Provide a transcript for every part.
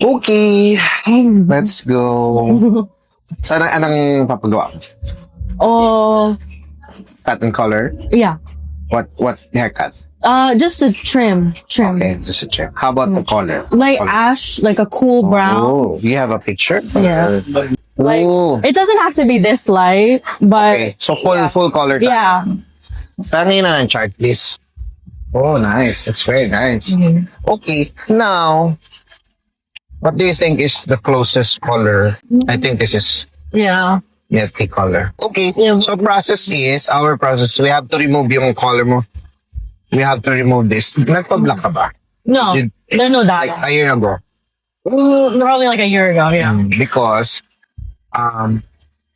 Okay, let's go. Saan anong papagawa? Oh, Cut and color? yeah. What haircut? Just a trim. Okay, just a check. How about the color? Like Color. ash, like a cool brown. Oh, you have a picture? Yeah. Like, Oh, it doesn't have to be this light, but okay. So full color. yeah. Pangin na ng chart, please. Oh, nice. That's very nice. Mhm. Okay, now, what do you think is the closest color? I think this is Yeah. Yeti color. Okay, Yeah. so our process, we have to remove yung color mo. We have to remove this. Nagpa-black ka ba? No, You- there's no Like data. a year ago. Probably like a year ago. Yeah. Because, when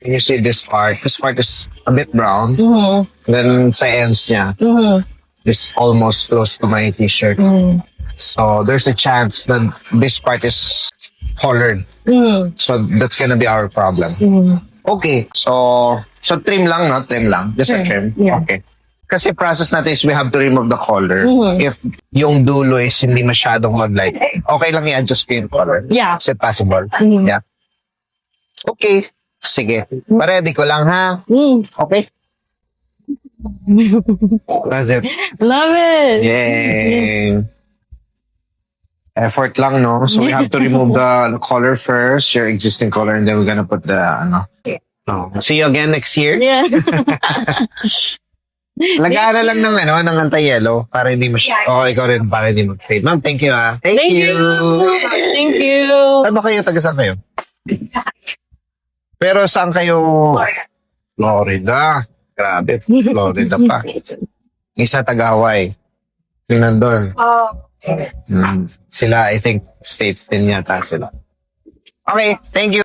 you see this part is a bit brown. Mhm. Then sa ends niya, Mhm. is almost close to my t-shirt. Mhm. So there's a chance that this part is colored. Mhm. So that's gonna be our problem. Mhm. Okay, so trim lang, no? Trim lang. Just a trim. Yeah. Okay. Kasi process natin is we have to remove the color. Mhm. If yung dulo is hindi masyadong mag-light, okay lang i-adjust ko yung color. Yeah. Is it possible? Mhm. Yeah. Okay. Sige. Ready ko lang, ha? Mm. Okay? That's it. Love it. Yay! Effort lang, no? So we have to remove the color first, your existing color, and then we're gonna put the, no. See you again next year. Yeah. Lagana lang ng anti-yellow para hindi ikaw rin, para hindi mag-fade. Ma'am, thank you, ah. Thank you. Thank you. Saan ba kayo? Taga saan kayo? Pero saan kayo? Florida. Grabe, Florida pa. Isa taga Hawaii. Yung nandun. Sila, I think, states din yata sila. Okay, thank you.